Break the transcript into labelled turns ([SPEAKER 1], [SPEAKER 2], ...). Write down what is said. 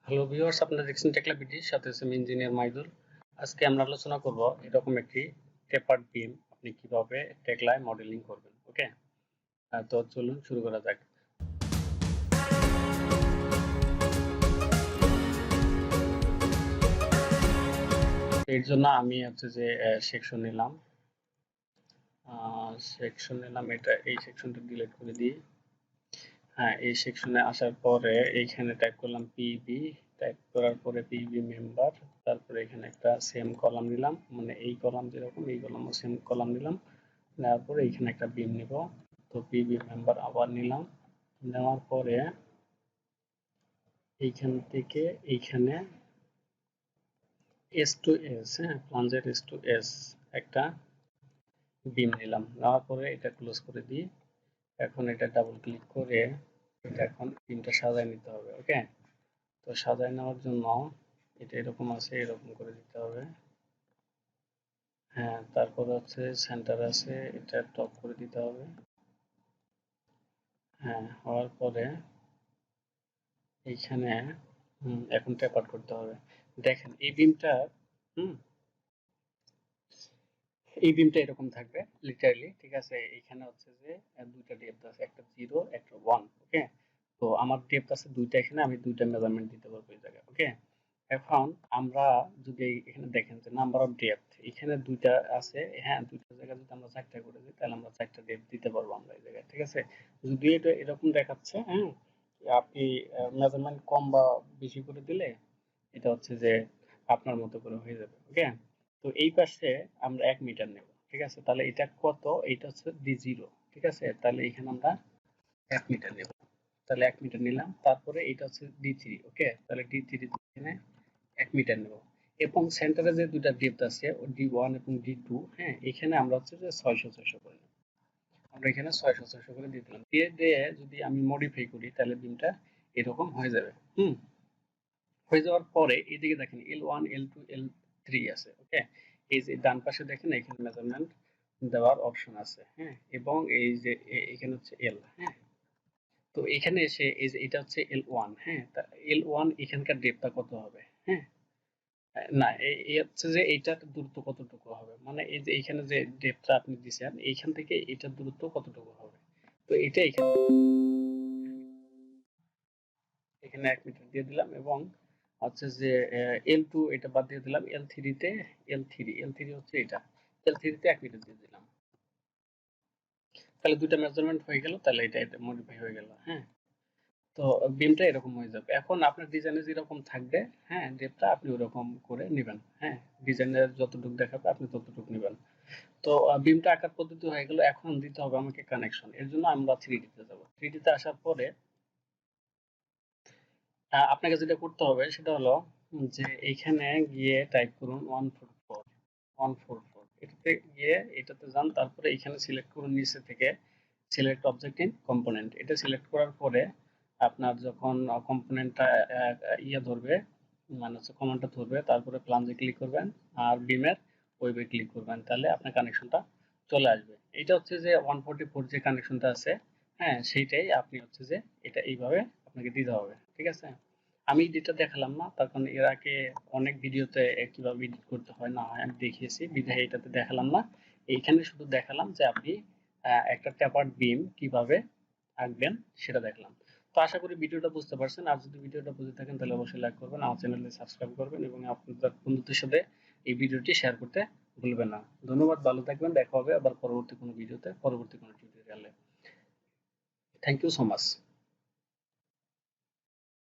[SPEAKER 1] Hello viewers, আপনারা দেখছেন teklaBD, সাথে আছে আমি ইঞ্জিনিয়ার মাইদুল। আজকে আমরা আলোচনা করব এরকম একটি টেপার্ড বিম আপনি কিভাবে টেকলায় মডেলিং করবেন। ওকে, তো চলুন শুরু করা যাক। এর জন্য আমি হচ্ছে যে সেকশন নিলাম, এটা এই সেকশনটা ডিলিট করে দিই। হ্যাঁ, এই সেকশনে আসার পরে এইখানে টাইপ করলাম পিবি, টাইপ করার পরে পিবি মেম্বার, তারপরে এখানে একটা সেম কলাম নিলাম, মানে এই কলাম যেরকম এই কলামও সেম কলাম নিলাম। নেওয়ার পরে এইখানে একটা বিম নিব, তো পিবি মেম্বার আবার নিলাম। নেওয়ার পরে এইখান থেকে এইখানে এস টু এস, হ্যাঁ প্লাঞ্জের এস টু এস একটা বিম নিলাম। নেওয়ার পরে এটা ক্লোজ করে দিই। এখন এটা ডাবল ক্লিক করে এটা এখন বিমটা সাজায় নিতে হবে। ওকে, তো সাজায় নেওয়ার জন্য এটা এরকম আছে, এরকম করে দিতে হবে। হ্যাঁ, তারপর হচ্ছে সেন্টার আছে, এটা টপ করে দিতে হবে। হ্যাঁ, হওয়ার পরে এইখানে এখন ট্যাপার করতে হবে। দেখেন এই বিমটা, হুম এই বিমটা এরকম থাকবে লিটারালি, ঠিক আছে। এখানে হচ্ছে যে দুইটা ডেপথ আছে, একটা 0 একটা 1। ওকে, তো আমার ডেপথ আছে দুইটা, এখানে আমি দুইটা মেজারমেন্ট দিতে পারবো এই জায়গায়। ওকে, এখন আমরা যদি এখানে দেখেন যে নাম্বার অফ ডেপথ এখানে দুইটা আছে, হ্যাঁ দুইটা জায়গা যদি আমরা চারটা করে দিই তাহলে আমরা চারটা ডেপথ দিতে পারবো আমরা এই জায়গায়, ঠিক আছে। যদি এটা এরকম দেখাচ্ছে, হ্যাঁ আপনি মেজারমেন্ট কম বা বেশি করে দিলে এটা হচ্ছে যে আপনার মতো করে হয়ে যাবে। ওকে, তো এই পাশে আমরা 1 মিটার নেব, ঠিক আছে। তাহলে এটা কত, এটা হচ্ছে d0, ঠিক আছে। তাহলে এখানে আমরা 1 মিটার নেব, তাহলে 1 মিটার নিলাম। তারপরে এটা হচ্ছে d3। ওকে, তাহলে d3 এখানে 1 মিটার নেব। এবং সেন্টারে যে দুইটা ডেপথ আছে d1 এবং d2, হ্যাঁ এখানে আমরা হচ্ছে যে 600 করে নেব। আমরা এখানে 600 করে দিয়ে দিলাম। দিয়ে দিয়ে যদি আমি মডিফাই করি তাহলে বিমটা এরকম হয়ে যাবে। হয়ে যাওয়ার পরে এদিকে দেখেন L1 L2 L3 আছে। ওকে, এই যে ডান পাশে দেখেন এখানে মেজারমেন্ট দেওয়ার অপশন আছে, হ্যাঁ এবং এই যে এখানে হচ্ছে L, হ্যাঁ। তো এখানে এসে এই যে এটা হচ্ছে L1, হ্যাঁ তা L1 এখানকার ডেপথটা কত হবে, হ্যাঁ না এই হচ্ছে যে এইটার দূরত্ব কতটুকু হবে, মানে এই যে এখানে যে ডেপথটা আপনি দিছেন এইখান থেকে এটার দূরত্ব কতটুকু হবে। তো এটা এখানে এখানে 1 মিটার দিয়ে দিলাম, এবং হচ্ছে যে L2 এটা বাদ দিয়ে দিলাম। L3 হচ্ছে এটা, L3 তে 1 মিটার দিয়ে দিলাম। তাহলে দুইটা মেজারমেন্ট হয়ে গেল, তাহলে এটা মডিফাই হয়ে গেল। হ্যাঁ, তো বিমটা এরকম হয়ে যাবে। এখন আপনার ডিজাইনে যেরকম থাকবে, হ্যাঁ ডেপটা আপনি ওরকম করে নেবেন। হ্যাঁ, ডিজাইনের যতটুকু দেখাবে আপনি ততটুকু নেবেন। তো বিমটা আঁকার পদ্ধতি হয়ে গেল। এখন দিতে হবে আমাকে কানেকশন। এর জন্য আমরা 3D তে যাব। 3D তে আসার পরে আপনাকে যেটা করতে হবে সেটা হলো যে এইখানে গিয়ে টাইপ করুন 144 এটাতে গিয়ে এটাতে যান। তারপরে এখানে সিলেক্ট করুন নিচে থেকে সিলেক্ট অবজেক্ট ইন কম্পোনেন্ট। এটা সিলেক্ট করার পরে আপনার যখন কম্পোনেন্টটা ইয়ে ধরবে, মানে হচ্ছে কমান্ডটা ধরবে, তারপরে প্লাঞ্জে ক্লিক করবেন আর বিমের ওয়েবে ক্লিক করবেন, তাহলে আপনার কানেকশনটা চলে আসবে। এটা হচ্ছে যে 144 যে কানেকশনটা আছে, হ্যাঁ সেইটাই আপনি হচ্ছে যে এটা এইভাবে আপনাকে দিতে হবে, ঠিক আছে। আমি যেটা দেখালাম না, তার কারণ এর আগে অনেক ভিডিওতে কিভাবে এডিট করতে হয় না হয় আমি দেখিয়েছি, বিধায় এটাতে দেখালাম না। এইখানে শুধু দেখালাম যে আপনি একটা ট্যাপার্ড বিম কিভাবে আঁকবেন সেটা দেখলাম। তো আশা করি ভিডিওটা বুঝতে পারছেন। আর যদি ভিডিওটা বুঝে থাকেন তাহলে অবশ্যই লাইক করবেন, আমার চ্যানেলে সাবস্ক্রাইব করবেন এবং আপনাদের বন্ধুদের সাথে এই ভিডিওটি শেয়ার করতে ভুলবেন না। ধন্যবাদ, ভালো থাকবেন। দেখা হবে আবার পরবর্তী কোনো ভিডিওতে, পরবর্তী কোনো টিউটোরিয়ালে। Thank you so much.